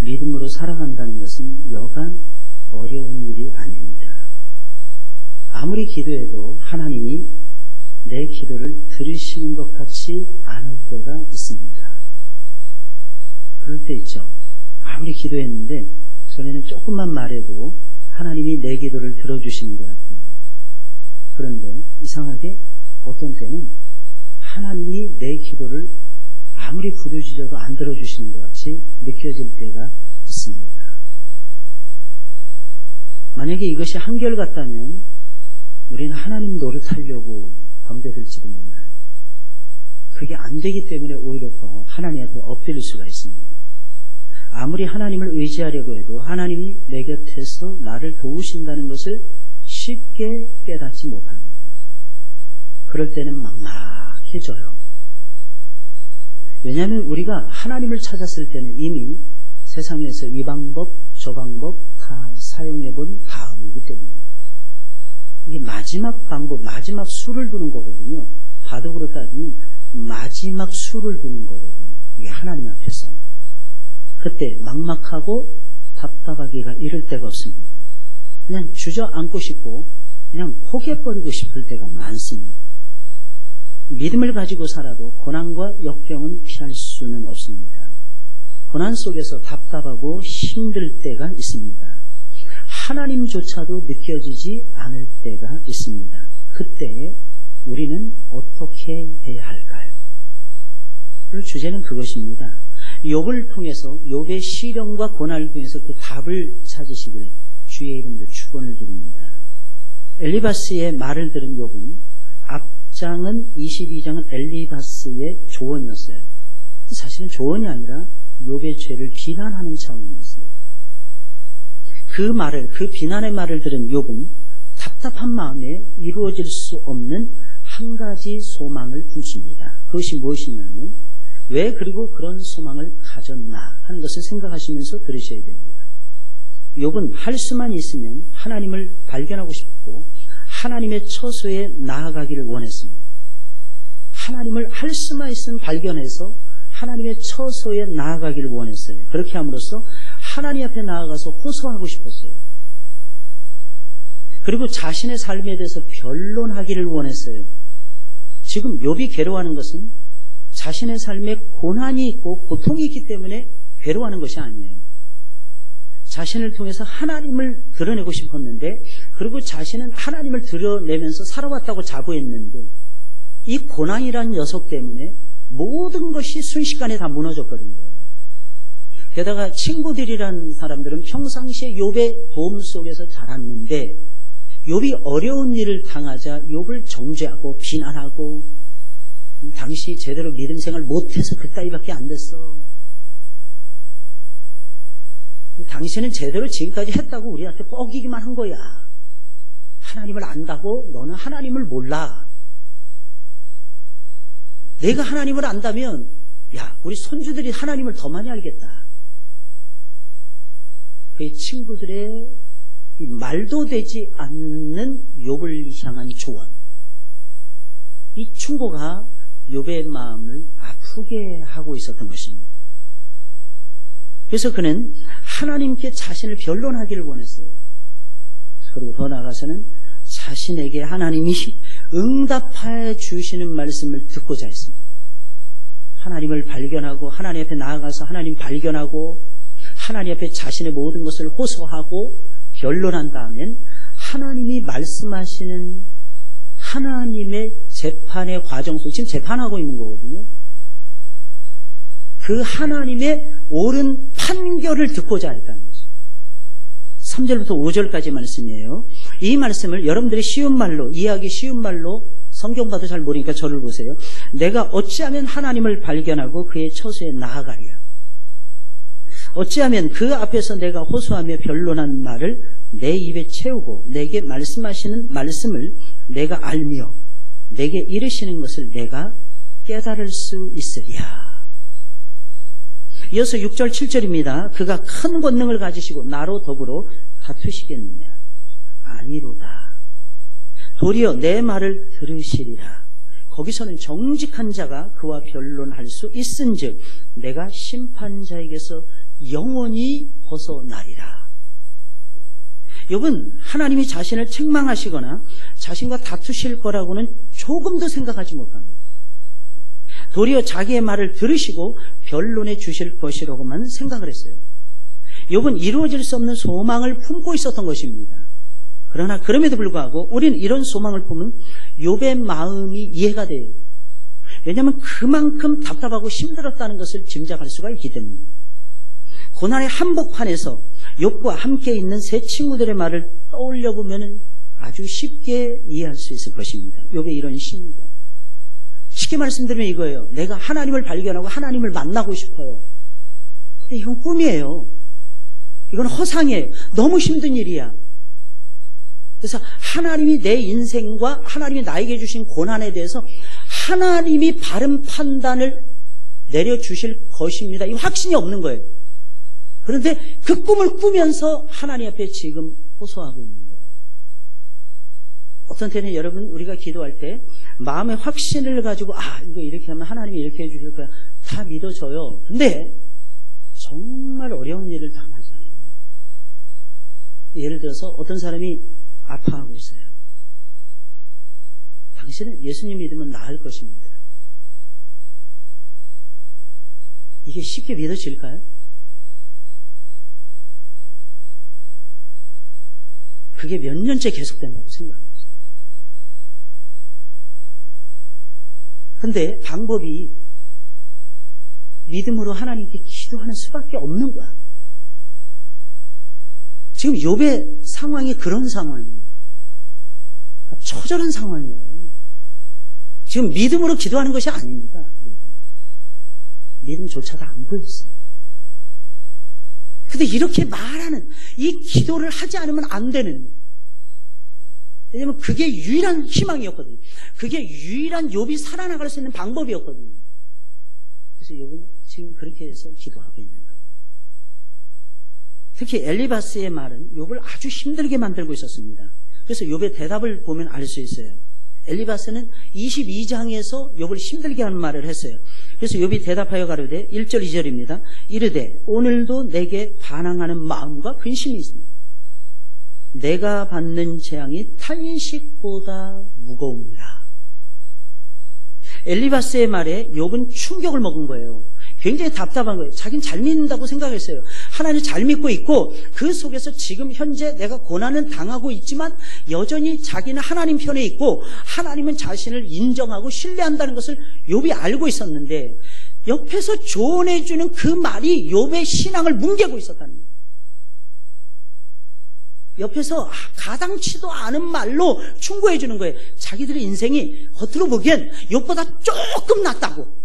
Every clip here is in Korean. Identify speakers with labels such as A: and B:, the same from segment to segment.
A: 믿음으로 살아간다는 것은 여간 어려운 일이 아닙니다. 아무리 기도해도 하나님이 내 기도를 들으시는 것 같지 않을 때가 있습니다. 그럴 때 있죠. 아무리 기도했는데 전에는 조금만 말해도 하나님이 내 기도를 들어주시는 것 같아요. 그런데 이상하게 어떤 때는 하나님이 내 기도를 아무리 부르짖어도 안 들어주시는 것 같이 느껴질 때가 있습니다. 만약에 이것이 한결같다면 우리는 하나님 노릇하려고 덤벼들지도 몰라요. 그게 안 되기 때문에 오히려 더 하나님한테 엎드릴 수가 있습니다. 아무리 하나님을 의지하려고 해도 하나님이 내 곁에서 나를 도우신다는 것을 쉽게 깨닫지 못합니다. 그럴 때는 막막해져요. 왜냐하면 우리가 하나님을 찾았을 때는 이미 세상에서 이 방법 저 방법 다 사용해본 다음이기 때문에 이게 마지막 방법, 마지막 수를 두는 거거든요. 바둑으로 따지면 마지막 수를 두는 거거든요. 이게 하나님 앞에서. 그때 막막하고 답답하기가 이를 데가 없습니다. 그냥 주저앉고 싶고 그냥 포기해버리고 싶을 때가 많습니다. 믿음을 가지고 살아도 고난과 역경은 피할 수는 없습니다. 고난 속에서 답답하고 힘들 때가 있습니다. 하나님조차도 느껴지지 않을 때가 있습니다. 그때 우리는 어떻게 해야 할까요? 그리고 주제는 그것입니다. 욥을 통해서 욥의 시련과 고난을 통해서 그 답을 찾으시길 주의 이름으로 축원을 드립니다. 엘리바스의 말을 들은 욥은 앞장은 22장은 엘리바스의 조언이었어요. 사실은 조언이 아니라 욥의 죄를 비난하는 차원이었어요. 그 비난의 말을 들은 욥은 답답한 마음에 이루어질 수 없는 한 가지 소망을 품습니다. 그것이 무엇이냐면 왜 그리고 그런 소망을 가졌나 하는 것을 생각하시면서 들으셔야 됩니다. 욥은 할 수만 있으면 하나님을 발견하고 싶고 하나님의 처소에 나아가기를 원했습니다. 하나님을 할 수만 있으면 발견해서 하나님의 처소에 나아가기를 원했어요. 그렇게 함으로써 하나님 앞에 나아가서 호소하고 싶었어요. 그리고 자신의 삶에 대해서 변론하기를 원했어요. 지금 욥이 괴로워하는 것은 자신의 삶에 고난이 있고 고통이 있기 때문에 괴로워하는 것이 아니에요. 자신을 통해서 하나님을 드러내고 싶었는데 그리고 자신은 하나님을 드러내면서 살아왔다고 자부했는데 이 고난이라는 녀석 때문에 모든 것이 순식간에 다 무너졌거든요. 게다가 친구들이라는 사람들은 평상시에 욥의 도움 속에서 자랐는데 욥이 어려운 일을 당하자 욥을 정죄하고 비난하고 당시 제대로 믿음 생활 못해서 그따위밖에 안 됐어. 당신은 제대로 지금까지 했다고 우리한테 뻐기기만 한 거야. 하나님을 안다고 너는 하나님을 몰라. 내가 하나님을 안다면 야 우리 손주들이 하나님을 더 많이 알겠다. 그 친구들의 말도 되지 않는 욥을 향한 조언, 이 충고가 욥의 마음을 아프게 하고 있었던 것입니다. 그래서 그는 하나님께 자신을 변론하기를 원했어요. 그리고 더 나아가서는 자신에게 하나님이 응답해 주시는 말씀을 듣고자 했습니다. 하나님을 발견하고 하나님 앞에 나아가서 하나님 발견하고 하나님 앞에 자신의 모든 것을 호소하고 변론한 다음엔 하나님이 말씀하시는 하나님의 재판의 과정 속 지금 재판하고 있는 거거든요. 그 하나님의 옳은 판결을 듣고자 했다는 거죠. 3절부터 5절까지 말씀이에요. 이 말씀을 여러분들이 쉬운 말로 이해하기 쉬운 말로 성경 봐도 잘 모르니까 저를 보세요. 내가 어찌하면 하나님을 발견하고 그의 처소에 나아가랴. 어찌하면 그 앞에서 내가 호소하며 변론한 말을 내 입에 채우고 내게 말씀하시는 말씀을 내가 알며 내게 이르시는 것을 내가 깨달을 수 있으랴. 이어서 6절 7절입니다. 그가 큰 권능을 가지시고 나로 더불어 다투시겠느냐. 아니로다. 도리어 내 말을 들으시리라. 거기서는 정직한 자가 그와 변론할 수 있은즉 내가 심판자에게서 영원히 벗어나리라. 욥은 하나님이 자신을 책망하시거나 자신과 다투실 거라고는 조금도 생각하지 못합니다. 도리어 자기의 말을 들으시고 변론해 주실 것이라고만 생각을 했어요. 욥은 이루어질 수 없는 소망을 품고 있었던 것입니다. 그러나 그럼에도 불구하고 우리는 이런 소망을 품은 욥의 마음이 이해가 돼요. 왜냐하면 그만큼 답답하고 힘들었다는 것을 짐작할 수가 있기 때문에. 고난의 한복판에서 욥과 함께 있는 세 친구들의 말을 떠올려 보면 아주 쉽게 이해할 수 있을 것입니다. 욥의 이런 시입니다. 쉽게 말씀드리면 이거예요. 내가 하나님을 발견하고 하나님을 만나고 싶어요. 근데 이건 꿈이에요. 이건 허상이에요. 너무 힘든 일이야. 그래서 하나님이 내 인생과 하나님이 나에게 주신 고난에 대해서 하나님이 바른 판단을 내려주실 것입니다. 이 확신이 없는 거예요. 그런데 그 꿈을 꾸면서 하나님 앞에 지금 호소하고 있는 거예요. 어떤 때는 여러분 우리가 기도할 때 마음의 확신을 가지고 이거 이렇게 하면 하나님이 이렇게 해주실 거야. 다 믿어져요. 근데 정말 어려운 일을 당하잖아요. 예를 들어서 어떤 사람이 아파하고 있어요. 당신은 예수님 믿으면 나을 것입니다. 이게 쉽게 믿어질까요? 그게 몇 년째 계속된다고 생각합니다. 근데 방법이 믿음으로 하나님께 기도하는 수밖에 없는 거야. 지금 욥의 상황이 그런 상황이에요. 처절한 상황이에요. 지금 믿음으로 기도하는 것이 아닙니다. 믿음조차도 안 보였어요. 근데 이렇게 말하는 이 기도를 하지 않으면 안 되는, 왜냐면 그게 유일한 희망이었거든요. 그게 유일한 욥이 살아나갈 수 있는 방법이었거든요. 그래서 욥은 지금 그렇게 해서 기도하고 있는 거예요. 특히 엘리바스의 말은 욥을 아주 힘들게 만들고 있었습니다. 그래서 욥의 대답을 보면 알 수 있어요. 엘리바스는 22장에서 욥을 힘들게 하는 말을 했어요. 그래서 욥이 대답하여 가로되 1절 2절입니다. 이르되 오늘도 내게 반항하는 마음과 근심이 있습니다. 내가 받는 재앙이 탄식보다 무거웁니다. 엘리바스의 말에 욥은 충격을 먹은 거예요. 굉장히 답답한 거예요. 자기는 잘 믿는다고 생각했어요. 하나님 잘 믿고 있고 그 속에서 지금 현재 내가 고난은 당하고 있지만 여전히 자기는 하나님 편에 있고 하나님은 자신을 인정하고 신뢰한다는 것을 욥이 알고 있었는데 옆에서 조언해주는 그 말이 욥의 신앙을 뭉개고 있었다는 거예요. 옆에서 가당치도 않은 말로 충고해 주는 거예요. 자기들의 인생이 겉으로 보기엔 욥보다 조금 낫다고.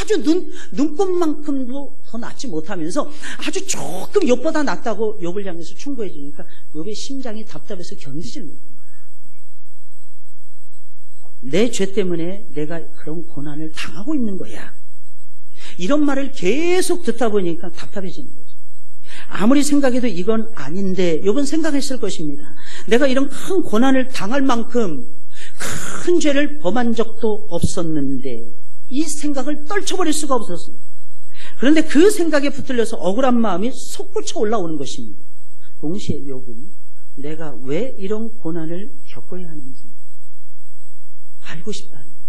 A: 아주 눈꼽만큼도 더 낫지 못하면서 아주 조금 욥보다 낫다고 욥을 향해서 충고해 주니까 욥의 심장이 답답해서 견디질 못해요. 내 죄 때문에 내가 그런 고난을 당하고 있는 거야. 이런 말을 계속 듣다 보니까 답답해지는 거죠. 아무리 생각해도 이건 아닌데 욥은 생각했을 것입니다. 내가 이런 큰 고난을 당할 만큼 큰 죄를 범한 적도 없었는데 이 생각을 떨쳐버릴 수가 없었어요. 그런데 그 생각에 붙들려서 억울한 마음이 솟구쳐 올라오는 것입니다. 동시에 욥은 내가 왜 이런 고난을 겪어야 하는지 알고 싶다는 거예요.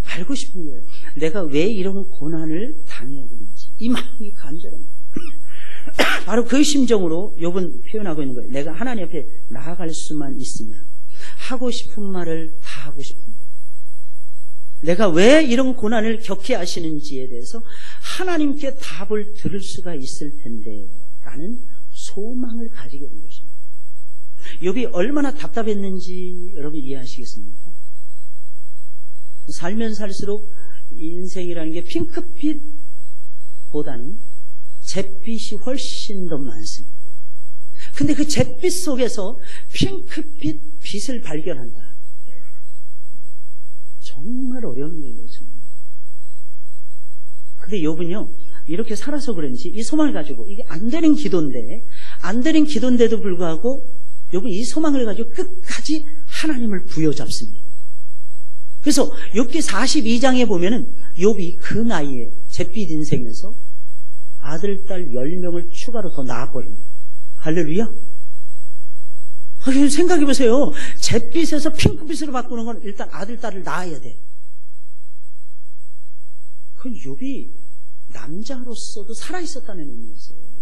A: 알고 싶은 거예요. 내가 왜 이런 고난을 당해야 되는지. 이 마음이 간절합니다. 바로 그 심정으로 욥은 표현하고 있는 거예요. 내가 하나님 앞에 나아갈 수만 있으면 하고 싶은 말을 다 하고 싶은 거예요. 내가 왜 이런 고난을 겪게 하시는지에 대해서 하나님께 답을 들을 수가 있을 텐데 라는 소망을 가지게 된 것입니다. 욥이 얼마나 답답했는지 여러분 이해하시겠습니까? 살면 살수록 인생이라는 게 핑크빛보다는 잿빛이 훨씬 더 많습니다. 근데 그 잿빛 속에서 핑크빛 빛을 발견한다. 정말 어려운 일이었습니다. 근데 욥은요, 이렇게 살아서 그런지 이 소망을 가지고, 이게 안 되는 기도인데도 불구하고 욥은 이 소망을 가지고 끝까지 하나님을 부여잡습니다. 그래서 욥기 42장에 보면은 욥이 그 나이에 잿빛 인생에서 아들, 딸 10명을 추가로 더 낳아버립니다. 할렐루야. 생각해보세요. 잿빛에서 핑크빛으로 바꾸는 건 일단 아들, 딸을 낳아야 돼. 그 욥이 남자로서도 살아있었다는 의미였어요.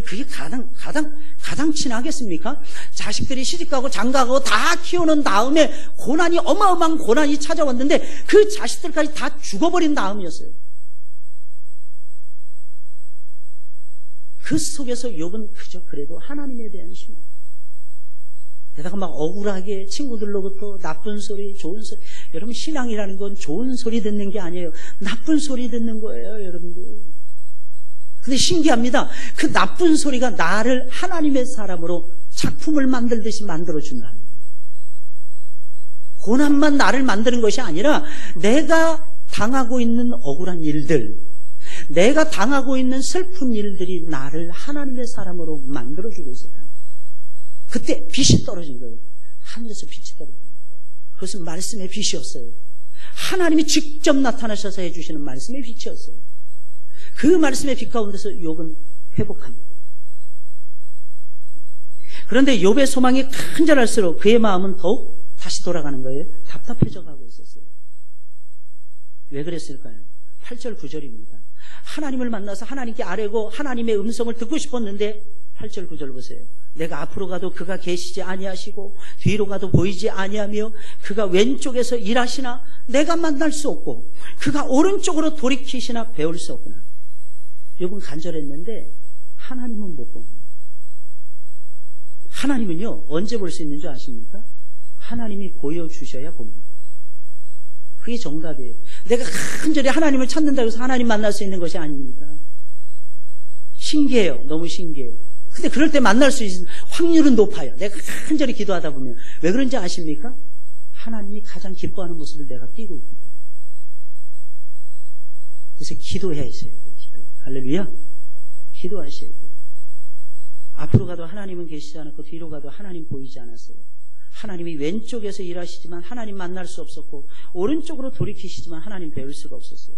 A: 그게 가당 친하겠습니까? 자식들이 시집가고 장가가고 다 키우는 다음에 어마어마한 고난이 찾아왔는데 그 자식들까지 다 죽어버린 다음이었어요. 그 속에서 욥은 그저 그래도 하나님에 대한 신앙. 게다가 막 억울하게 친구들로부터 나쁜 소리, 좋은 소리. 여러분, 신앙이라는 건 좋은 소리 듣는 게 아니에요. 나쁜 소리 듣는 거예요, 여러분들. 근데 신기합니다. 그 나쁜 소리가 나를 하나님의 사람으로 작품을 만들듯이 만들어준다는 거예요. 고난만 나를 만드는 것이 아니라 내가 당하고 있는 억울한 일들, 내가 당하고 있는 슬픈 일들이 나를 하나님의 사람으로 만들어주고 있어요. 그때 빛이 떨어진 거예요. 하늘에서 빛이 떨어진 거예요. 그것은 말씀의 빛이었어요. 하나님이 직접 나타나셔서 해주시는 말씀의 빛이었어요. 그 말씀의 빛 가운데서 욥은 회복합니다. 그런데 욥의 소망이 간절할수록 그의 마음은 더욱 다시 돌아가는 거예요. 답답해져 가고 있었어요. 왜 그랬을까요? 8절 9절입니다. 하나님을 만나서 하나님께 아뢰고 하나님의 음성을 듣고 싶었는데 8절 9절 보세요. 내가 앞으로 가도 그가 계시지 아니하시고 뒤로 가도 보이지 아니하며 그가 왼쪽에서 일하시나 내가 만날 수 없고 그가 오른쪽으로 돌이키시나 배울 수 없구나. 욥은 간절했는데 하나님은 못 봅니다. 하나님은요 언제 볼 수 있는 줄 아십니까? 하나님이 보여주셔야 봅니다. 그게 정답이에요. 내가 간절히 하나님을 찾는다고 해서 하나님 만날 수 있는 것이 아닙니다. 신기해요. 너무 신기해요. 근데 그럴 때 만날 수 있는 확률은 높아요. 내가 간절히 기도하다 보면. 왜 그런지 아십니까? 하나님이 가장 기뻐하는 모습을 내가 띄고 있거든요. 그래서 기도해야 했어요. 할렐루야. 기도하셔야 돼요. 앞으로 가도 하나님은 계시지 않았고 뒤로 가도 하나님 보이지 않았어요. 하나님이 왼쪽에서 일하시지만 하나님 만날 수 없었고 오른쪽으로 돌이키시지만 하나님 배울 수가 없었어요.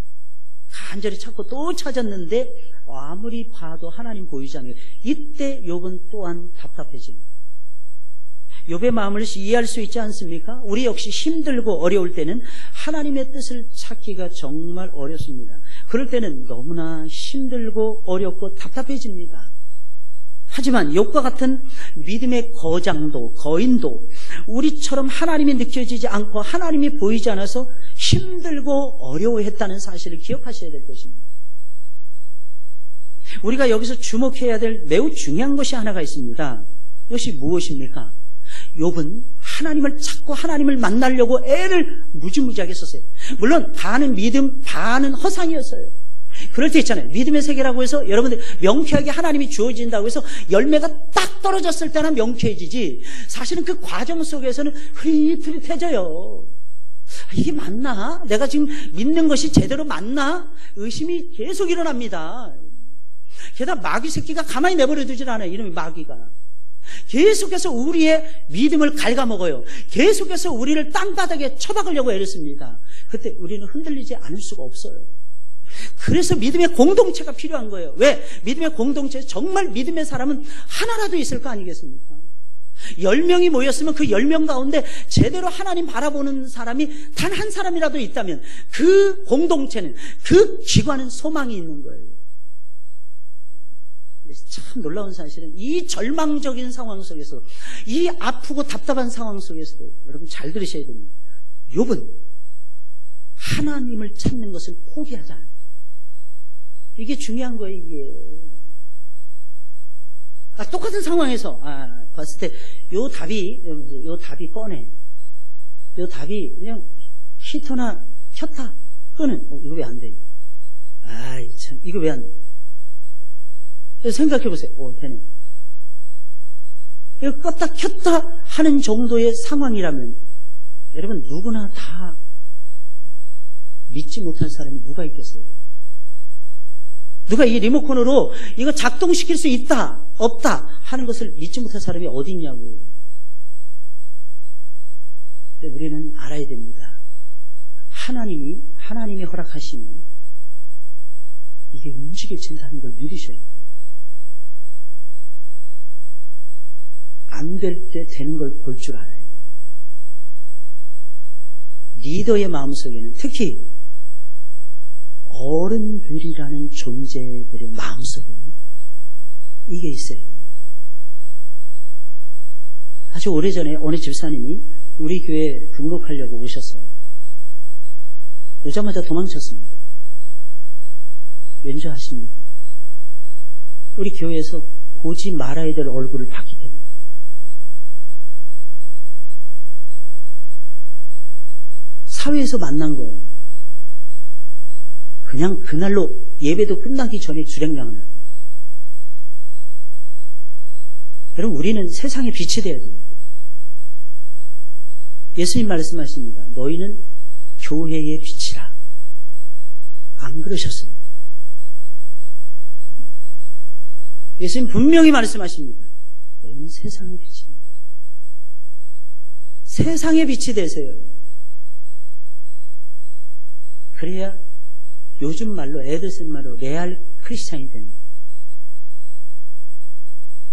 A: 간절히 찾고 또 찾았는데 아무리 봐도 하나님 보이지 않아요. 이때 욥은 또한 답답해집니다. 욥의 마음을 이해할 수 있지 않습니까? 우리 역시 힘들고 어려울 때는 하나님의 뜻을 찾기가 정말 어렵습니다. 그럴 때는 너무나 힘들고 어렵고 답답해집니다. 하지만 욥과 같은 믿음의 거인도 우리처럼 하나님이 느껴지지 않고 하나님이 보이지 않아서 힘들고 어려워했다는 사실을 기억하셔야 될 것입니다. 우리가 여기서 주목해야 될 매우 중요한 것이 하나가 있습니다. 그것이 무엇입니까? 욥은 하나님을 찾고 하나님을 만나려고 애를 무지무지하게 썼어요. 물론 반은 믿음, 반은 허상이었어요. 그럴 때 있잖아요. 믿음의 세계라고 해서 여러분들 명쾌하게 하나님이 주어진다고 해서 열매가 딱 떨어졌을 때는 명쾌해지지 사실은 그 과정 속에서는 흐릿흐릿해져요. 이게 맞나? 내가 지금 믿는 것이 제대로 맞나? 의심이 계속 일어납니다. 게다가 마귀 새끼가 가만히 내버려 두질 않아요. 이름이 마귀가. 계속해서 우리의 믿음을 갉아먹어요. 계속해서 우리를 땅바닥에 쳐박으려고 애를 씁니다. 그때 우리는 흔들리지 않을 수가 없어요. 그래서 믿음의 공동체가 필요한 거예요. 왜? 믿음의 공동체, 정말 믿음의 사람은 하나라도 있을 거 아니겠습니까? 10명이 모였으면 그 10명 가운데 제대로 하나님 바라보는 사람이 단 한 사람이라도 있다면 그 공동체는, 그 기관은 소망이 있는 거예요. 참 놀라운 사실은 이 절망적인 상황 속에서, 이 아프고 답답한 상황 속에서도 여러분 잘 들으셔야 됩니다. 욥은 하나님을 찾는 것을 포기하지 않아요. 이게 중요한 거예요. 이게 똑같은 상황에서 봤을 때 요 답이 뻔해. 요 답이 그냥 히터나 켰다 끄는 이거 왜 안 돼? 참 이거 왜 안 돼? 생각해 보세요. 되네. 이거 껐다 켰다 하는 정도의 상황이라면 여러분 누구나 다 믿지 못한 사람이 누가 있겠어요? 누가 이 리모컨으로 이거 작동시킬 수 있다, 없다 하는 것을 믿지 못한 사람이 어디 있냐고. 근데 우리는 알아야 됩니다. 하나님이 허락하시면 이게 움직여진다는 걸 믿으셔야 돼요. 안 될 때 되는 걸 볼 줄 알아야 돼요. 리더의 마음속에는 특히 어른들이라는 존재들의 마음속에는 이게 있어요. 아주 오래전에 어느 집사님이 우리 교회에 등록하려고 오셨어요. 오자마자 도망쳤습니다. 왠지 아십니까? 우리 교회에서 보지 말아야 될 얼굴을 봤기 때문에. 사회에서 만난 거예요. 그냥 그날로 예배도 끝나기 전에 주랭랑을 해요. 여러분, 우리는 세상에 빛이 되어야 됩니다. 예수님 말씀하십니다. 너희는 교회의 빛이라. 안 그러셨습니다. 예수님 분명히 말씀하십니다. 너희는 세상의 빛입니다. 세상의 빛이 되세요. 그래야 요즘 말로, 애들 쓰는 말로 레알 크리스찬이 됩니다.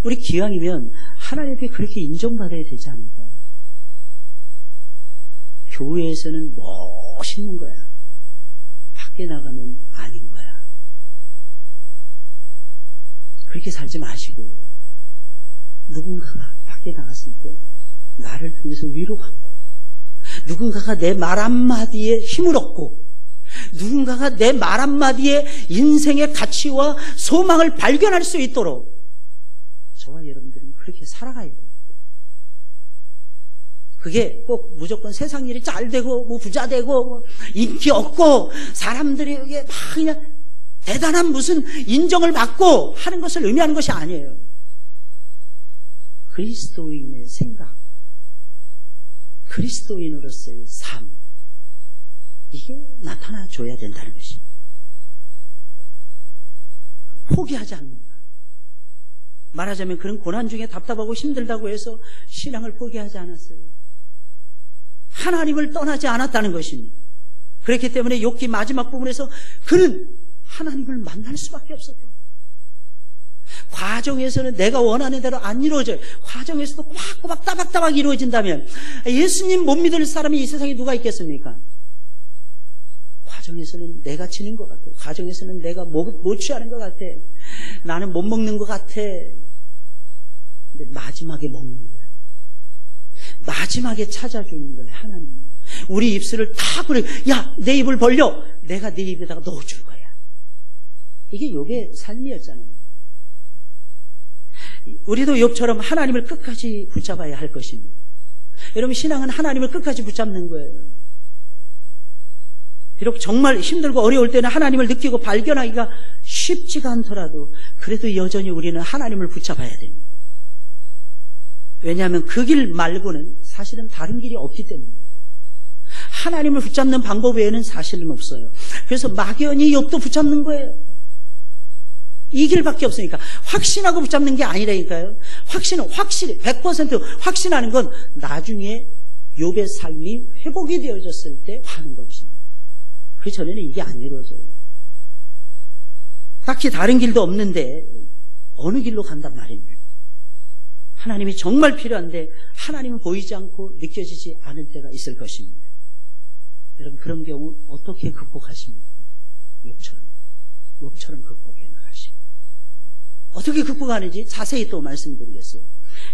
A: 우리 기왕이면 하나님께 그렇게 인정받아야 되지 않을까요? 교회에서는 멋있는 거야. 밖에 나가면 아닌 거야. 그렇게 살지 마시고, 누군가가 밖에 나갔을 때 나를 통해서 위로받고, 누군가가 내 말 한마디에 힘을 얻고, 누군가가 내 말 한마디에 인생의 가치와 소망을 발견할 수 있도록 저와 여러분들은 그렇게 살아가야 돼요. 그게 꼭 무조건 세상 일이 잘 되고 뭐 부자 되고 뭐 인기 얻고 사람들이 막 그냥 대단한 무슨 인정을 받고 하는 것을 의미하는 것이 아니에요. 그리스도인의 생각, 그리스도인으로서의 삶, 이게 나타나줘야 된다는 것입니다. 포기하지 않는다. 말하자면 그런 고난 중에 답답하고 힘들다고 해서 신앙을 포기하지 않았어요. 하나님을 떠나지 않았다는 것입니다. 그렇기 때문에 욥기 마지막 부분에서 그는 하나님을 만날 수밖에 없었대요. 과정에서는 내가 원하는 대로 안 이루어져요. 과정에서도 꼬박꼬박 따박따박 이루어진다면 예수님 못 믿을 사람이 이 세상에 누가 있겠습니까? 과정에서는 내가 지는 것 같아. 과정에서는 내가 못 취하는 것 같아. 나는 못 먹는 것 같아. 근데 마지막에 먹는 거예요. 마지막에 찾아주는 거예요. 하나님. 우리 입술을 다 그래. 야, 내 입을 벌려. 내가 네 입에다가 넣어줄 거야. 이게 욥의 삶이었잖아요. 우리도 욥처럼 하나님을 끝까지 붙잡아야 할 것입니다. 여러분, 신앙은 하나님을 끝까지 붙잡는 거예요. 비록 정말 힘들고 어려울 때는 하나님을 느끼고 발견하기가 쉽지가 않더라도 그래도 여전히 우리는 하나님을 붙잡아야 됩니다. 왜냐하면 그 길 말고는 사실은 다른 길이 없기 때문에 하나님을 붙잡는 방법 외에는 사실은 없어요. 그래서 막연히 욥도 붙잡는 거예요. 이 길밖에 없으니까. 확신하고 붙잡는 게 아니라니까요. 확신은 확실히 100% 확신하는 건 나중에 욥의 삶이 회복이 되어졌을 때 하는 것입니다. 그 전에는 이게 안 이루어져요. 딱히 다른 길도 없는데 어느 길로 간단 말입니다. 하나님이 정말 필요한데 하나님은 보이지 않고 느껴지지 않을 때가 있을 것입니다. 여러분, 그런 경우 어떻게 극복하십니까? 욥처럼 극복해 나가십니다. 어떻게 극복하는지 자세히 또 말씀드리겠어요.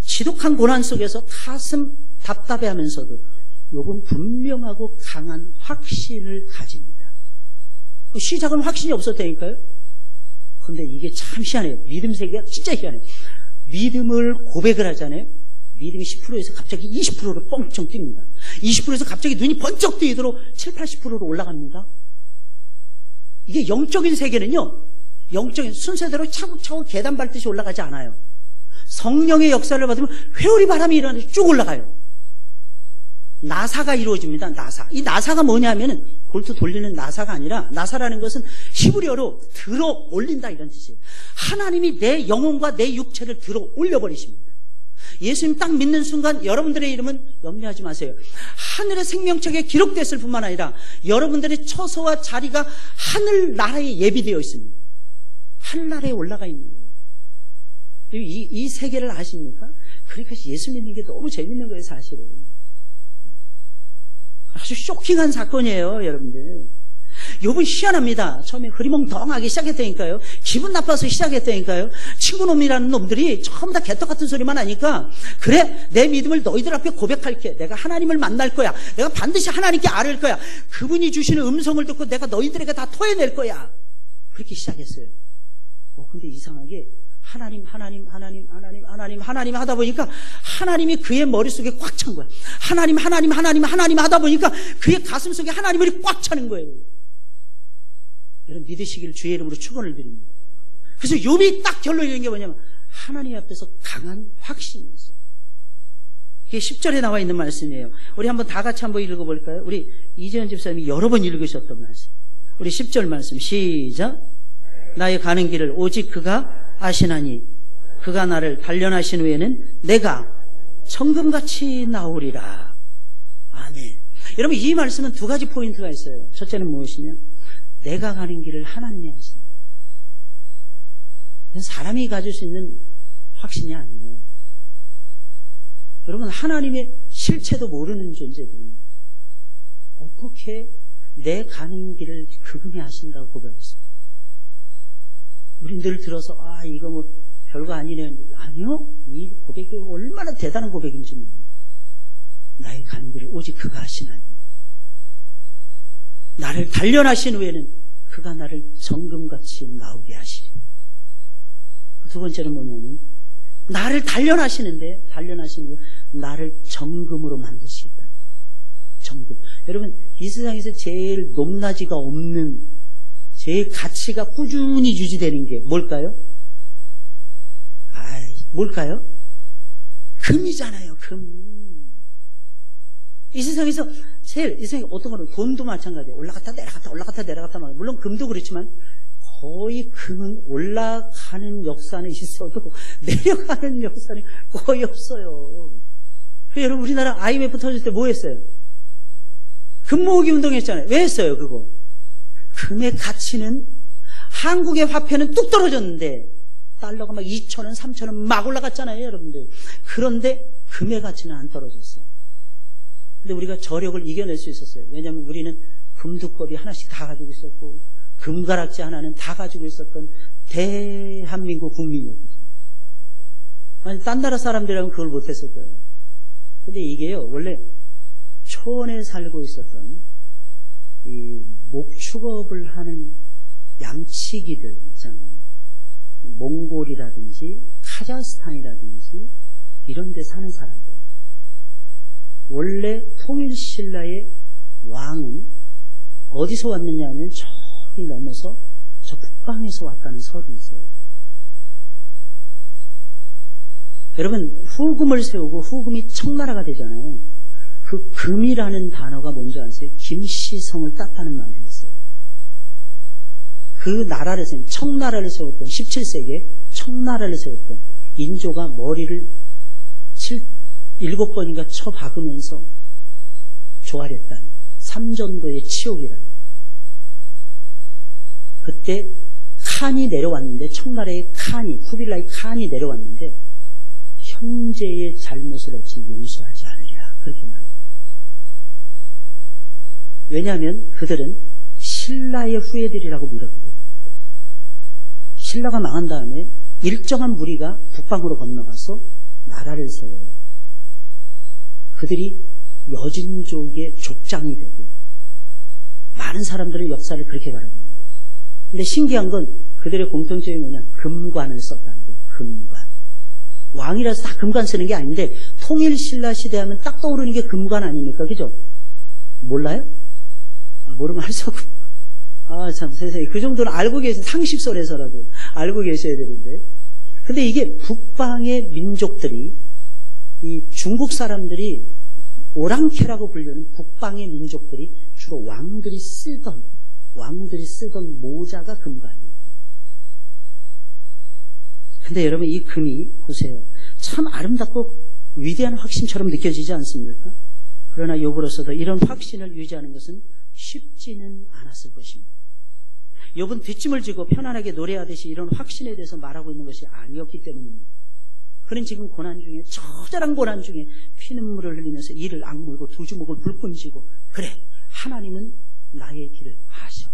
A: 지독한 고난 속에서 가슴 답답해하면서도 욥은 분명하고 강한 확신을 가집니다. 시작은 확신이 없었다니까요. 근데 이게 참 희한해요. 믿음 세계가 진짜 희한해요. 믿음을 고백을 하잖아요. 믿음이 10%에서 갑자기 20%로 뻥청 뜁니다. 20%에서 갑자기 눈이 번쩍 뜨이도록 7, 80%로 올라갑니다. 이게 영적인 세계는요, 영적인 순서대로 차곡차곡 계단 밟듯이 올라가지 않아요. 성령의 역사를 받으면 회오리 바람이 일어나서 쭉 올라가요. 나사가 이루어집니다. 나사. 이 나사가 뭐냐면은 볼트 돌리는 나사가 아니라, 나사라는 것은 히브리어로 들어 올린다 이런 뜻이에요. 하나님이 내 영혼과 내 육체를 들어 올려버리십니다. 예수님 딱 믿는 순간 여러분들의 이름은 염려하지 마세요. 하늘의 생명책에 기록됐을 뿐만 아니라 여러분들의 처소와 자리가 하늘 나라에 예비되어 있습니다. 하늘나라에 올라가 있는 거예요. 이 세계를 아십니까? 그러니까 예수 믿는 게 너무 재밌는 거예요, 사실은. 아주 쇼킹한 사건이에요, 여러분들. 욥은 희한합니다. 처음에 흐리멍텅하게 시작했다니까요. 기분 나빠서 시작했다니까요. 친구놈이라는 놈들이 전부 다 개떡 같은 소리만 하니까, 그래, 내 믿음을 너희들 앞에 고백할게. 내가 하나님을 만날 거야. 내가 반드시 하나님께 아뢰을 거야. 그분이 주시는 음성을 듣고 내가 너희들에게 다 토해낼 거야. 그렇게 시작했어요. 근데 이상하게 하나님 하다 보니까 하나님이 그의 머릿속에 꽉 찬 거야. 하나님 하다 보니까 그의 가슴속에 하나님이 꽉 차는 거예요. 여러분 믿으시기를 주의 이름으로 축원을 드립니다. 그래서 욥이 딱 결론이 있는 게 뭐냐면 하나님 앞에서 강한 확신이 있어요. 이게 10절에 나와 있는 말씀이에요. 우리 한번 다 같이 한번 읽어볼까요? 우리 이재현 집사님이 여러 번 읽으셨던 말씀. 우리 10절 말씀 시작. 나의 가는 길을 오직 그가 아시나니 그가 나를 단련하신 후에는 내가 정금같이 나오리라. 아멘. 여러분 이 말씀은 두 가지 포인트가 있어요. 첫째는 무엇이냐? 내가 가는 길을 하나님이 하신다. 사람이 가질 수 있는 확신이 아니에요. 여러분 하나님의 실체도 모르는 존재들은 어떻게 내 가는 길을 그분이 하신다고 고백했어요? 우리 늘 들어서 이거 뭐 별거 아니네. 아니요. 이 고백이 얼마나 대단한 고백인지 모릅니다. 나의 가는 길을 오직 그가 하시나니 나를 단련하신 후에는 그가 나를 정금같이 나오게 하시리. 두 번째는 뭐냐면 나를 단련하시는데 단련하신 후에 나를 정금으로 만드시겠다. 정금. 여러분 이 세상에서 제일 높낮이가 없는 제일 가치가 꾸준히 유지되는 게 뭘까요? 뭘까요? 금이잖아요, 금. 이 세상에서 제일, 이 세상에 어떤 거는 돈도 마찬가지예요. 올라갔다 내려갔다. 물론 금도 그렇지만 거의 금은 올라가는 역사는 있어도 내려가는 역사는 거의 없어요. 여러분 우리나라 IMF 터질 때 뭐 했어요? 금 모으기 운동했잖아요. 왜 했어요, 그거? 금의 가치는 한국의 화폐는 뚝 떨어졌는데 달러가 막 2,000원, 3,000원 막 올라갔잖아요, 여러분들. 그런데 금의 가치는 안 떨어졌어요. 근데 우리가 저력을 이겨낼 수 있었어요. 왜냐하면 우리는 금두컵이 하나씩 다 가지고 있었고 금가락지 하나는 다 가지고 있었던 대한민국 국민이었거든요. 아니 딴 나라 사람들이라면 그걸 못했을 거예요. 근데 이게요, 원래 초원에 살고 있었던 이 목축업을 하는 양치기들 있잖아요. 몽골이라든지 카자흐스탄이라든지 이런 데 사는 사람들. 원래 통일신라의 왕은 어디서 왔느냐 하면 저기 넘어서 저 북방에서 왔다는 설이 있어요. 여러분 후금을 세우고 후금이 청나라가 되잖아요. 그 금이라는 단어가 뭔지 아세요? 김씨성을 땄다는 말이 있어요. 그 나라를 세운 청나라를 세웠던 17세기에 청나라를 세웠던 인조가 머리를 7번인가 쳐박으면서 조아렸다는 삼전도의 치욕이라는. 그때 칸이 내려왔는데 청나라의 칸이 쿠빌라이 칸이 내려왔는데 형제의 잘못을 없이 용서하지 않으리라 그렇게 말합니다. 왜냐하면 그들은 신라의 후예들이라고 믿었거든요. 신라가 망한 다음에 일정한 무리가 북방으로 건너가서 나라를 세워요. 그들이 여진족의 족장이 되고 많은 사람들은 역사를 그렇게 바랍니다. 근데 신기한 건 그들의 공통점이 뭐냐? 금관을 썼다는 거예요. 금관. 왕이라서 다 금관 쓰는 게 아닌데 통일 신라 시대 하면 딱 떠오르는 게 금관 아닙니까? 그죠? 몰라요? 모르면 할 수 없고. 참 세상에 그 정도는 알고 계신 상식선에서라도 알고 계셔야 되는데. 근데 이게 북방의 민족들이 이 중국 사람들이 오랑캐라고 불리는 북방의 민족들이 주로 왕들이 쓰던 모자가 금관이에요. 근데 여러분 이 금이 보세요. 참 아름답고 위대한 확신처럼 느껴지지 않습니까? 그러나 욥으로서도 이런 확신을 유지하는 것은 쉽지는 않았을 것입니다. 욥은 뒷짐을 지고 편안하게 노래하듯이 이런 확신에 대해서 말하고 있는 것이 아니었기 때문입니다. 그는 지금 고난 중에, 처절한 고난 중에 피눈물을 흘리면서 이를 악물고 두 주먹을 불끈 쥐고, 그래, 하나님은 나의 길을 아셔.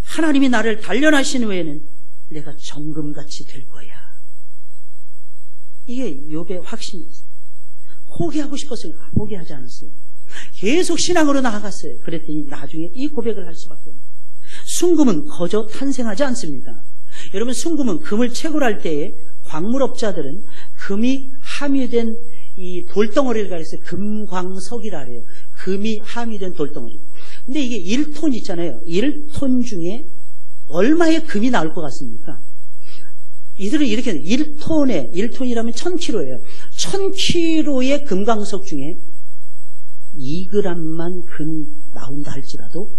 A: 하나님이 나를 단련하신 후에는 내가 정금같이 될 거야. 이게 욥의 확신이었어요. 포기하고 싶었어요. 포기하지 않았어요. 계속 신앙으로 나아갔어요. 그랬더니 나중에 이 고백을 할 수밖에 없어요. 순금은 거저 탄생하지 않습니다. 여러분, 순금은 금을 채굴할 때에 광물업자들은 금이 함유된 이 돌덩어리를 가려서 금광석이라 그래요. 금이 함유된 돌덩어리. 근데 이게 1톤 있잖아요. 1톤 중에 얼마의 금이 나올 것 같습니까? 이들은 이렇게 1톤이라면 1000kg예요. 1000kg의 금광석 중에 2g만 금이 나온다 할지라도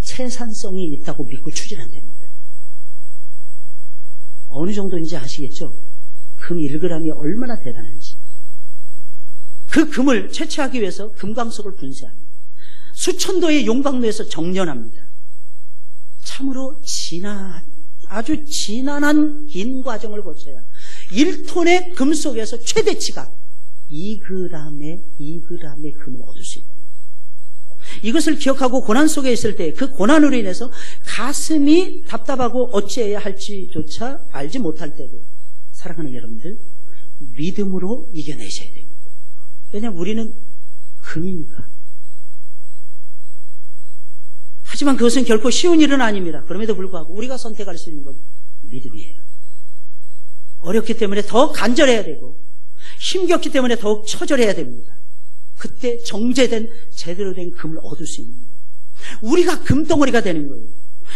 A: 채산성이 있다고 믿고 추진한답니다. 어느 정도인지 아시겠죠? 금 1g이 얼마나 대단한지. 그 금을 채취하기 위해서 금광석을 분쇄합니다. 수천도의 용광로에서 정련합니다. 참으로 아주 지난한 긴 과정을 거쳐야 1톤의 금 속에서 최대치가 2g의 금을 얻을 수 있다. 이것을 기억하고 고난 속에 있을 때 그 고난으로 인해서 가슴이 답답하고 어찌해야 할지조차 알지 못할 때도, 사랑하는 여러분들, 믿음으로 이겨내셔야 됩니다. 왜냐하면 우리는 금이니까. 하지만 그것은 결코 쉬운 일은 아닙니다. 그럼에도 불구하고 우리가 선택할 수 있는 건 믿음이에요. 어렵기 때문에 더 간절해야 되고, 힘겹기 때문에 더욱 처절해야 됩니다. 그때 정제된, 제대로 된 금을 얻을 수 있는 거예요. 우리가 금덩어리가 되는 거예요.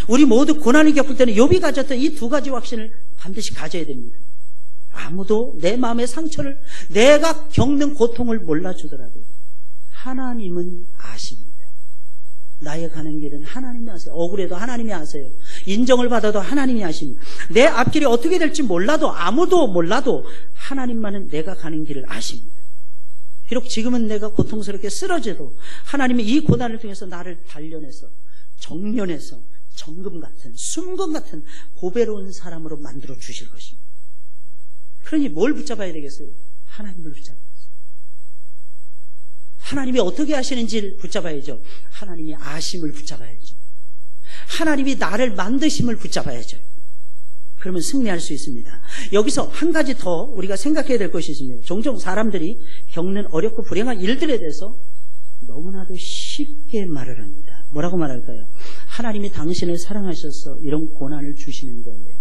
A: 우리 모두 고난을 겪을 때는 욥이 가졌던 이 두 가지 확신을 반드시 가져야 됩니다. 아무도 내 마음의 상처를, 내가 겪는 고통을 몰라주더라도 하나님은 아십니다. 나의 가는 길은 하나님이 아세요. 억울해도 하나님이 아세요. 인정을 받아도 하나님이 아십니다. 내 앞길이 어떻게 될지 몰라도, 아무도 몰라도 하나님만은 내가 가는 길을 아십니다. 비록 지금은 내가 고통스럽게 쓰러져도 하나님이 이 고난을 통해서 나를 단련해서, 정련해서 정금 같은, 순금 같은 보배로운 사람으로 만들어 주실 것입니다. 그러니 뭘 붙잡아야 되겠어요? 하나님을 붙잡아야죠. 하나님이 어떻게 하시는지를 붙잡아야죠. 하나님이 아심을 붙잡아야죠. 하나님이 나를 만드심을 붙잡아야죠. 그러면 승리할 수 있습니다. 여기서 한 가지 더 우리가 생각해야 될 것이 있습니다. 종종 사람들이 겪는 어렵고 불행한 일들에 대해서 너무나도 쉽게 말을 합니다. 뭐라고 말할까요? 하나님이 당신을 사랑하셔서 이런 고난을 주시는 거예요.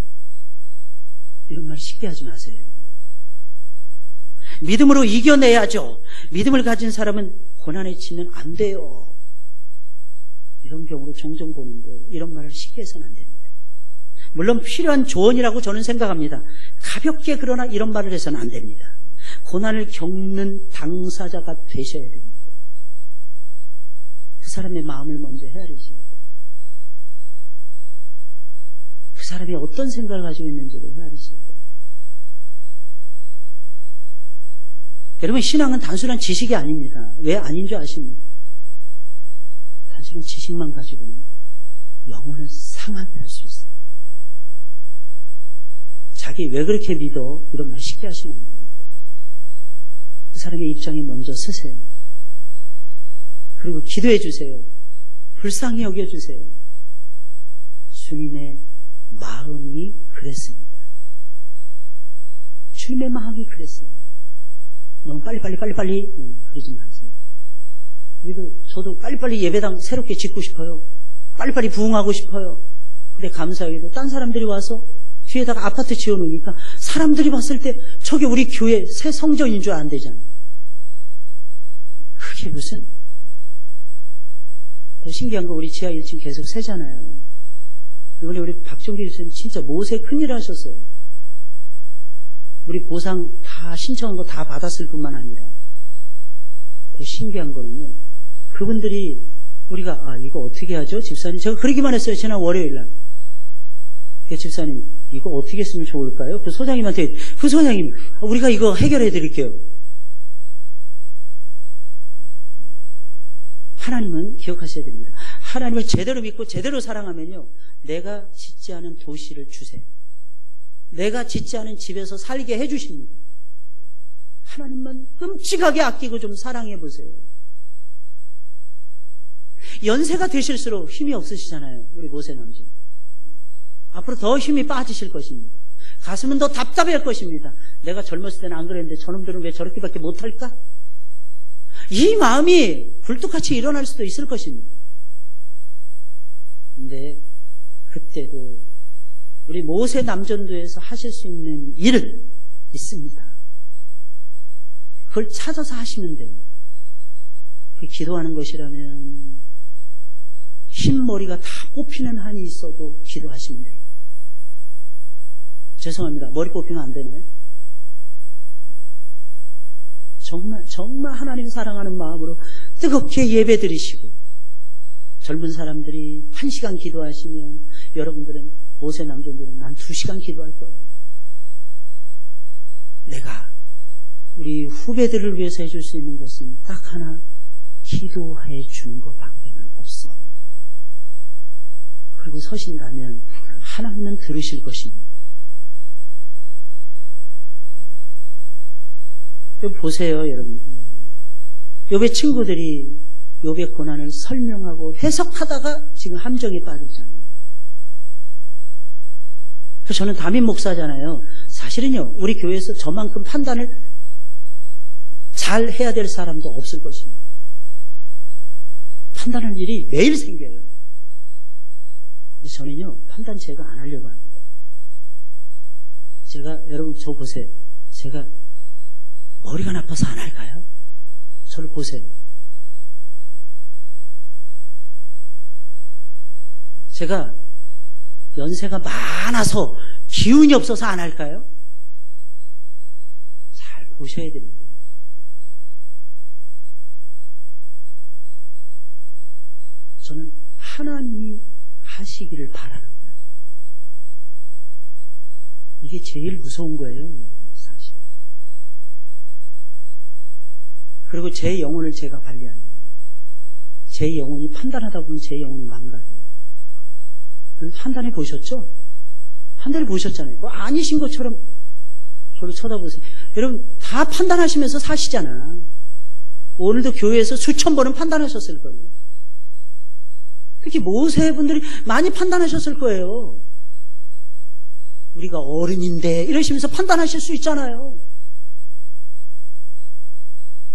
A: 이런 말 쉽게 하지 마세요. 믿음으로 이겨내야죠. 믿음을 가진 사람은 고난에 치면 안 돼요. 이런 경우를 종종 보는데 이런 말을 쉽게 해서는 안 됩니다. 물론 필요한 조언이라고 저는 생각합니다. 가볍게 그러나 이런 말을 해서는 안 됩니다. 고난을 겪는 당사자가 되셔야 됩니다. 그 사람의 마음을 먼저 헤아리셔야 돼요. 그 사람이 어떤 생각을 가지고 있는지를 헤아리셔야 돼요. 여러분, 신앙은 단순한 지식이 아닙니다. 왜 아닌 줄 아십니까? 단순한 지식만 가지고는 영혼을 상하게 할 수 있어요. 자기 왜 그렇게 믿어? 이런 말 쉽게 하시는 거예요. 그 사람의 입장에 먼저 서세요. 그리고 기도해 주세요. 불쌍히 여겨주세요. 주님의 마음이 그랬습니다. 주님의 마음이 그랬어요. 너무 빨리 그러지 마세요. 그리고 저도 빨리빨리 예배당 새롭게 짓고 싶어요. 빨리빨리 부흥하고 싶어요. 근데 감사하게도 딴 사람들이 와서 뒤에다가 아파트 지어놓으니까 사람들이 봤을 때 저게 우리 교회 새 성전인 줄 안 되잖아요. 그게 무슨, 더 신기한 거 우리 지하 1층 계속 세잖아요. 이번에 우리 박종기 교수님 진짜 모세 큰일 하셨어요. 우리 보상 다 신청한 거 다 받았을 뿐만 아니라 더 신기한 거는요, 그분들이 우리가 이거 어떻게 하죠? 집사님, 제가 그러기만 했어요. 지난 월요일날. 집사님 이거 어떻게 했으면 좋을까요? 그 소장님한테, 그 소장님 우리가 이거 해결해 드릴게요. 하나님은 기억하셔야 됩니다. 하나님을 제대로 믿고 제대로 사랑하면요, 내가 짓지 않은 도시를 주세요. 내가 짓지 않은 집에서 살게 해주십니다. 하나님만 끔찍하게 아끼고 좀 사랑해 보세요. 연세가 되실수록 힘이 없으시잖아요, 우리 모세 남자. 앞으로 더 힘이 빠지실 것입니다. 가슴은 더 답답할 것입니다. 내가 젊었을 때는 안 그랬는데 저놈들은 왜 저렇게밖에 못할까? 이 마음이 굴뚝같이 일어날 수도 있을 것입니다. 근데 그때도 우리 모세 남전도에서 하실 수 있는 일은 있습니다. 그걸 찾아서 하시면 돼요. 기도하는 것이라면 흰머리가 다 뽑히는 한이 있어도 기도하시면 돼요. 죄송합니다. 머리 뽑히면 안 되나요? 정말 하나님 사랑하는 마음으로 뜨겁게 예배 드리시고, 젊은 사람들이 1시간 기도하시면 여러분들은, 모세 남자들은 난 2시간 기도할 거예요. 내가 우리 후배들을 위해서 해줄 수 있는 것은 딱 하나, 기도해 주는 것밖에 없어. 그리고 서신다면 하나님은 들으실 것입니다. 보세요, 여러분. 욥의 친구들이 욥의 고난을 설명하고 해석하다가 지금 함정에 빠졌잖아요. 저는 담임 목사잖아요. 사실은요, 우리 교회에서 저만큼 판단을 잘 해야 될 사람도 없을 것입니다. 판단할 일이 매일 생겨요. 저는요, 판단 제가 안 하려고 합니다. 여러분, 저 보세요. 제가 머리가 나빠서 안 할까요? 저를 보세요. 제가 연세가 많아서 기운이 없어서 안 할까요? 잘 보셔야 됩니다. 저는 하나님이 하시기를 바랍니다. 이게 제일 무서운 거예요, 사실. 그리고 제 영혼을 제가 관리합니다. 제 영혼이 판단하다 보면 제 영혼이 망가져요. 판단해 보셨죠? 판단해 보셨잖아요. 아니신 것처럼 저를 쳐다보세요. 여러분, 다 판단하시면서 사시잖아. 오늘도 교회에서 수천 번은 판단하셨을 거예요. 특히 모세분들이 많이 판단하셨을 거예요. 우리가 어른인데 이러시면서 판단하실 수 있잖아요.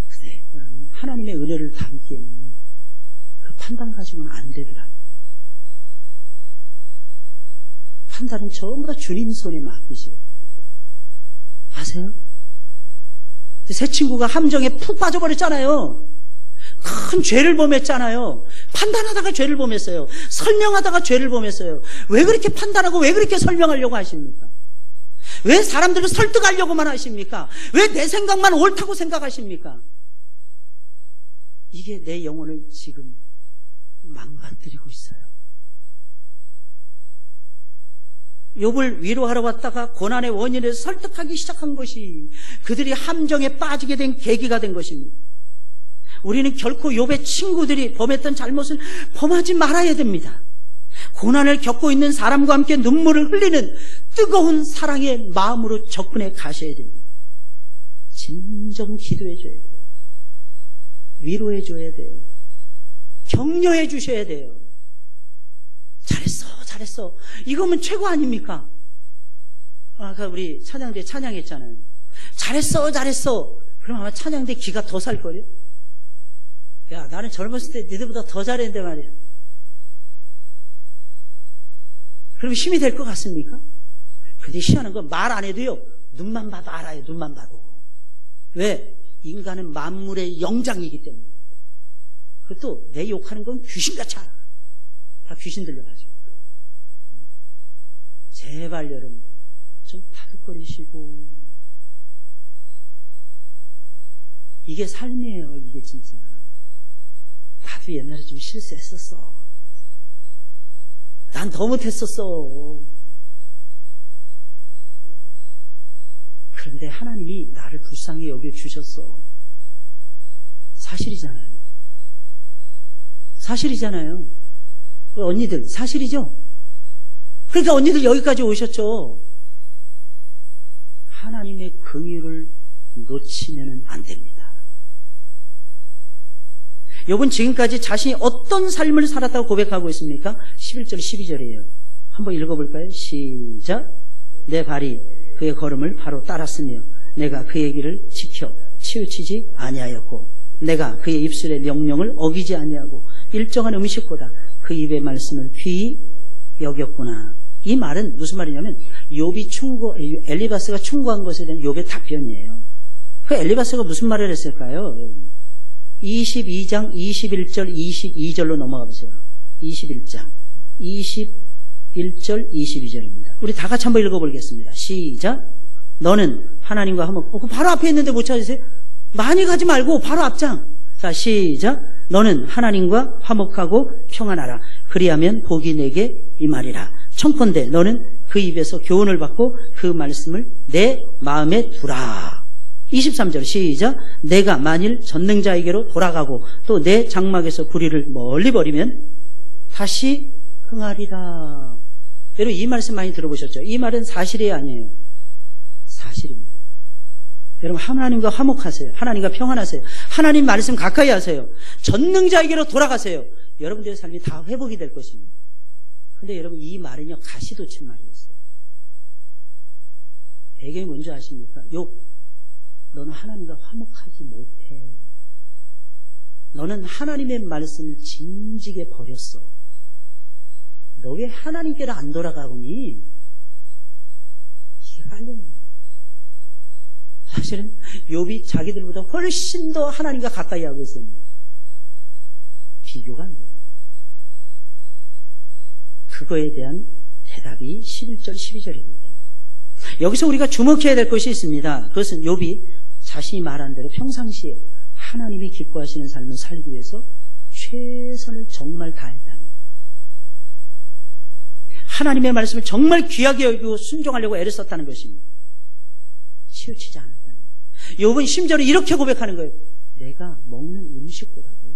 A: 근데 하나님의 은혜를 담기에는 그 판단 가지고는 안 되더라고요. 판단은 전부 다 주님 손에 맡기셔요. 아세요? 새 친구가 함정에 푹 빠져버렸잖아요. 큰 죄를 범했잖아요. 판단하다가 죄를 범했어요. 설명하다가 죄를 범했어요. 왜 그렇게 판단하고 왜 그렇게 설명하려고 하십니까? 왜 사람들을 설득하려고만 하십니까? 왜 내 생각만 옳다고 생각하십니까? 이게 내 영혼을 지금 망가뜨리고 있어요. 욥을 위로하러 왔다가 고난의 원인을 설득하기 시작한 것이 그들이 함정에 빠지게 된 계기가 된 것입니다. 우리는 결코 욥의 친구들이 범했던 잘못을 범하지 말아야 됩니다. 고난을 겪고 있는 사람과 함께 눈물을 흘리는 뜨거운 사랑의 마음으로 접근해 가셔야 됩니다. 진정 기도해 줘야 돼요. 위로해 줘야 돼요. 격려해 주셔야 돼요. 잘했어. 이거면 최고 아닙니까? 아까 우리 찬양대 찬양했잖아요. 잘했어. 그럼 아마 찬양대 기가 더 살걸요? 야, 나는 젊었을 때 니들보다 더 잘했는데 말이야. 그럼 힘이 될 것 같습니까? 근데 희한한 건 말 안 해도요, 눈만 봐도 알아요. 눈만 봐도. 왜? 인간은 만물의 영장이기 때문에. 그것도 내 욕하는 건 귀신같이 알아. 다 귀신 들려가지고. 제발 여러분, 좀 다독거리시고. 이게 삶이에요, 이게 진짜. 나도 옛날에 좀 실수했었어. 난 더 못했었어. 그런데 하나님이 나를 불쌍히 여겨주셨어. 사실이잖아요. 언니들 사실이죠? 그러니까 언니들 여기까지 오셨죠. 하나님의 긍휼을 놓치면 안 됩니다. 욥은 지금까지 자신이 어떤 삶을 살았다고 고백하고 있습니까? 11절 12절이에요. 한번 읽어볼까요? 시작. 내 발이 그의 걸음을 바로 따랐으며 내가 그의 길을 지켜 치우치지 아니하였고 내가 그의 입술의 명령을 어기지 아니하고 일정한 음식보다 그 입의 말씀을 귀히 여겼구나. 이 말은 무슨 말이냐면 엘리바스가 충고한 것에 대한 욥의 답변이에요. 그 엘리바스가 무슨 말을 했을까요? 22장 21절 22절로 넘어가 보세요. 21장 21절 22절입니다. 우리 다 같이 한번 읽어보겠습니다. 시작. 너는 하나님과 화목. 바로 앞에 있는데 못 찾으세요? 많이 가지 말고 바로 앞장. 자, 시작. 너는 하나님과 화목하고 평안하라. 그리하면 복이 내게 임하리라. 청컨대 너는 그 입에서 교훈을 받고 그 말씀을 내 마음에 두라. 23절 시작. 내가 만일 전능자에게로 돌아가고 또 내 장막에서 불의를 멀리 버리면 다시 흥하리라. 여러분 이 말씀 많이 들어보셨죠? 이 말은 사실이에요, 아니에요? 사실입니다. 여러분 하나님과 화목하세요. 하나님과 평안하세요. 하나님 말씀 가까이 하세요. 전능자에게로 돌아가세요. 여러분들의 삶이 다 회복이 될 것입니다. 근데 여러분 이 말은요 가시돋친 말이었어요. 배경이 뭔지 아십니까? 욥, 너는 하나님과 화목하지 못해. 너는 하나님의 말씀을 진지게 버렸어. 너 왜 하나님께로 안 돌아가오니? 사실은 욥이 자기들보다 훨씬 더 하나님과 가까이 하고 있습니다. 비교가 안 돼요. 그거에 대한 대답이 11절 12절입니다. 여기서 우리가 주목해야 될 것이 있습니다. 그것은 욥이 자신이 말한 대로 평상시에 하나님이 기뻐하시는 삶을 살기 위해서 최선을 정말 다했다는, 하나님의 말씀을 정말 귀하게 여기고 순종하려고 애를 썼다는 것입니다. 치우치지 않았다는 거예요. 욥은 심지어는 이렇게 고백하는 거예요. 내가 먹는 음식보다도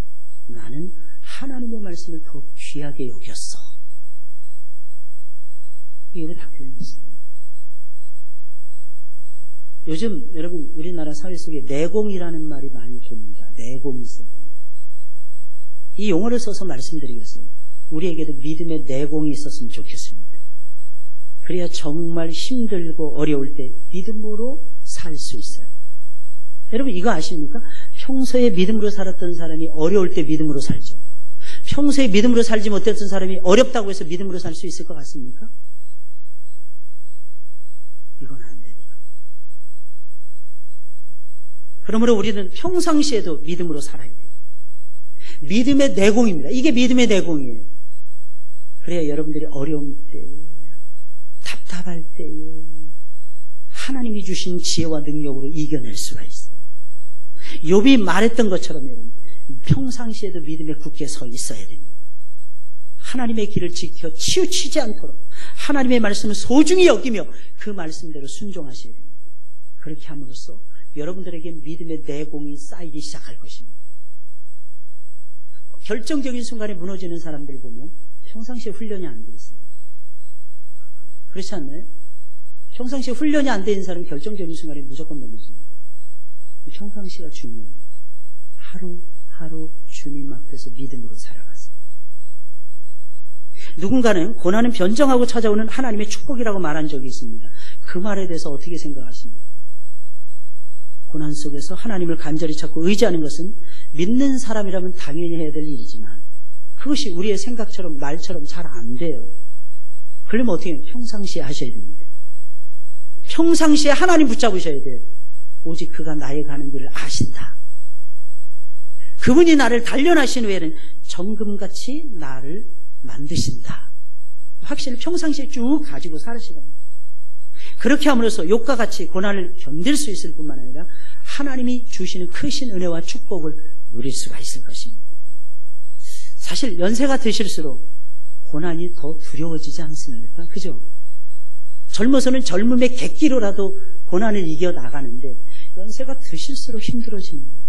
A: 나는 하나님의 말씀을 더 귀하게 여겼어. 이게 다 표현했어요. 요즘 여러분 우리나라 사회 속에 내공이라는 말이 많이 됩니다. 내공성. 이 용어를 써서 말씀드리겠어요. 우리에게도 믿음의 내공이 있었으면 좋겠습니다. 그래야 정말 힘들고 어려울 때 믿음으로 살 수 있어요. 여러분 이거 아십니까? 평소에 믿음으로 살았던 사람이 어려울 때 믿음으로 살죠. 평소에 믿음으로 살지 못했던 사람이 어렵다고 해서 믿음으로 살 수 있을 것 같습니까? 이건 안 돼요. 그러므로 우리는 평상시에도 믿음으로 살아야 돼요. 믿음의 내공입니다. 이게 믿음의 내공이에요. 그래야 여러분들이 어려울 때, 답답할 때 하나님이 주신 지혜와 능력으로 이겨낼 수가 있어요. 욥이 말했던 것처럼 여러분 평상시에도 믿음에 굳게 서 있어야 됩니다. 하나님의 길을 지켜 치우치지 않도록 하나님의 말씀을 소중히 여기며 그 말씀대로 순종하셔야 됩니다. 그렇게 함으로써 여러분들에게 믿음의 내공이 쌓이기 시작할 것입니다. 결정적인 순간에 무너지는 사람들 보면 평상시에 훈련이 안 돼 있어요. 그렇지 않나요? 평상시에 훈련이 안 돼 있는 사람은 결정적인 순간에 무조건 넘어집니다. 평상시가 중요해요. 하루하루 주님 앞에서 믿음으로 살아가세요. 누군가는 고난은 변정하고 찾아오는 하나님의 축복이라고 말한 적이 있습니다. 그 말에 대해서 어떻게 생각하십니까? 고난 속에서 하나님을 간절히 찾고 의지하는 것은 믿는 사람이라면 당연히 해야 될 일이지만 그것이 우리의 생각처럼 말처럼 잘 안 돼요. 그러면 어떻게 해요? 평상시에 하셔야 됩니다. 평상시에 하나님 붙잡으셔야 돼요. 오직 그가 나의 가는 길을 아신다. 그분이 나를 단련하신 후에는 정금같이 나를 만드신다. 확실히 평상시에 쭉 가지고 살으시라. 그렇게 함으로써 욥과 같이 고난을 견딜 수 있을 뿐만 아니라 하나님이 주시는 크신 은혜와 축복을 누릴 수가 있을 것입니다. 사실 연세가 드실수록 고난이 더 두려워지지 않습니까? 그죠? 젊어서는 젊음의 객기로라도 고난을 이겨나가는데 연세가 드실수록 힘들어지는 거예요.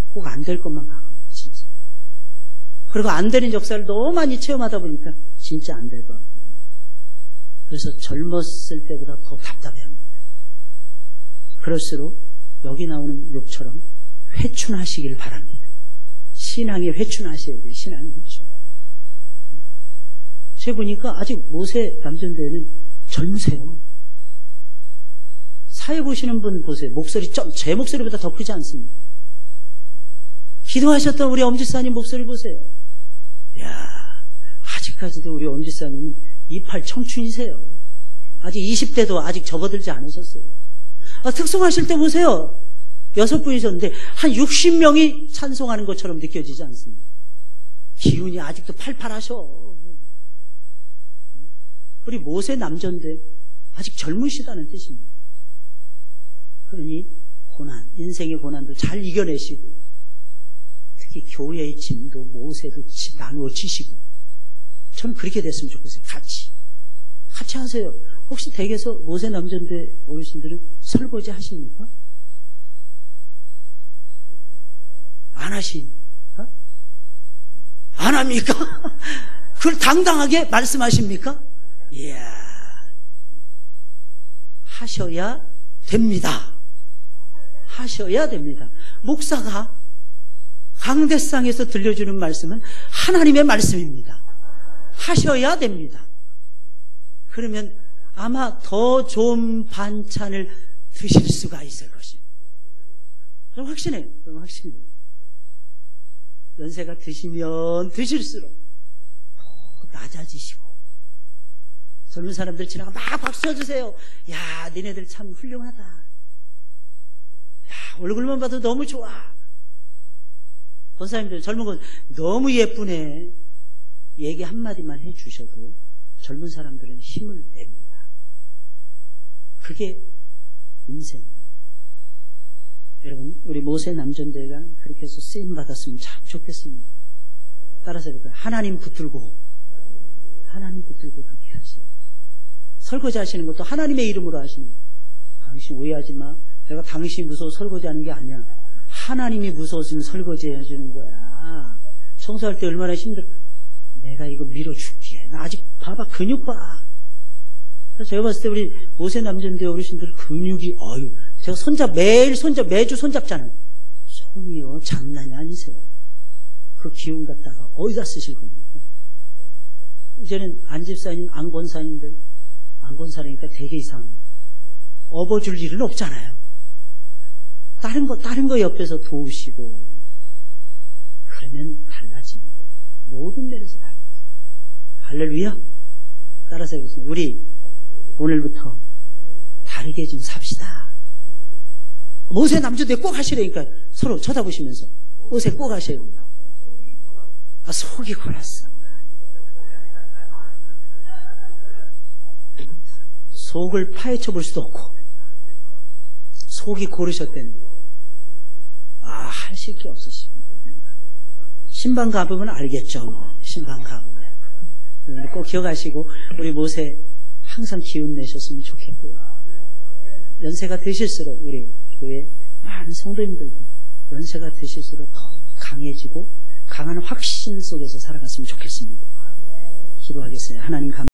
A: 꼭 안 될 것만 가고 진짜. 그리고 안 되는 역사를 너무 많이 체험하다 보니까 진짜 안 될 것 같아요. 그래서 젊었을 때보다 더 답답해합니다. 그럴수록 여기 나오는 욥처럼 회춘하시길 바랍니다. 신앙에 회춘하셔야 돼요. 신앙에 회춘. 제가 보니까 아직 모세 남전대는 젊으세요. 사회 보시는 분 보세요. 목소리 제 목소리보다 더 크지 않습니까? 기도하셨던 우리 엄지사님 목소리 보세요. 이야, 아직까지도 우리 엄지사님은 이팔 청춘이세요. 아직 20대도 아직 접어들지 않으셨어요. 특송하실 때 보세요. 6분이셨는데 한 60명이 찬송하는 것처럼 느껴지지 않습니까? 기운이 아직도 팔팔하셔. 우리 모세 남전대 아직 젊으시다는 뜻입니다. 그러니 고난, 인생의 고난도 잘 이겨내시고 특히 교회의 짐도 모세도 나누어 지시고 저는 그렇게 됐으면 좋겠어요. 같이 하세요. 혹시 댁에서 모세 남전대 어르신들은 설거지 하십니까? 안 하십니까? 안 합니까? 그걸 당당하게 말씀하십니까? 이야, 하셔야 됩니다. 하셔야 됩니다. 목사가 강대상에서 들려주는 말씀은 하나님의 말씀입니다. 하셔야 됩니다. 그러면 아마 더 좋은 반찬을 드실 수가 있을 것입니다. 그럼 확신해요. 연세가 드시면 드실수록 더 낮아지시고 젊은 사람들 지나가 막 박수 쳐주세요. 야, 니네들 참 훌륭하다. 야, 얼굴만 봐도 너무 좋아. 권사님들 젊은 건 너무 예쁘네. 얘기 한마디만 해주셔도 젊은 사람들은 힘을 냅니다. 그게 인생입니다. 여러분, 우리 모세 남전대가 그렇게 해서 쓰임받았으면 참 좋겠습니다. 따라서 하나님 붙들고 그렇게 하세요. 설거지 하시는 것도 하나님의 이름으로 하시는 거예요. 당신 오해하지 마. 내가 당신이 무서워 설거지 하는 게 아니야. 하나님이 무서워지면 설거지 해주는 거야. 청소할 때 얼마나 힘들어. 내가 이거 밀어줄게. 나 아직 봐봐, 근육 봐. 제가 봤을 때 우리 모세 남전대 어르신들 근육이, 제가 매주 손잡잖아요. 손이요, 장난이 아니세요. 그 기운 갖다가 어디다 쓰실 겁니까? 이제는 안집사님, 안권사님이니까 되게 이상해요. 업어줄 일은 없잖아요. 다른 거 옆에서 도우시고, 그러면 달라집니다. 모든 면에서 달라집니다. 할렐루야. 따라서 해보세요. 우리 오늘부터 다르게 좀 삽시다. 모세 남전대 꼭 하시라니까. 서로 쳐다보시면서 모세 꼭 하셔야 돼요. 속이 골았어. 속을 파헤쳐 볼 수도 없고 속이 고르셨다니. 하실 게 없으십니다. 신방 가보면 알겠죠. 신방 가보면. 꼭 기억하시고 우리 모세 항상 기운 내셨으면 좋겠고요. 연세가 드실수록 우리 교회 많은 성도님들도 연세가 드실수록 더 강해지고 강한 확신 속에서 살아갔으면 좋겠습니다. 기도하겠어요. 하나님 감사합니다.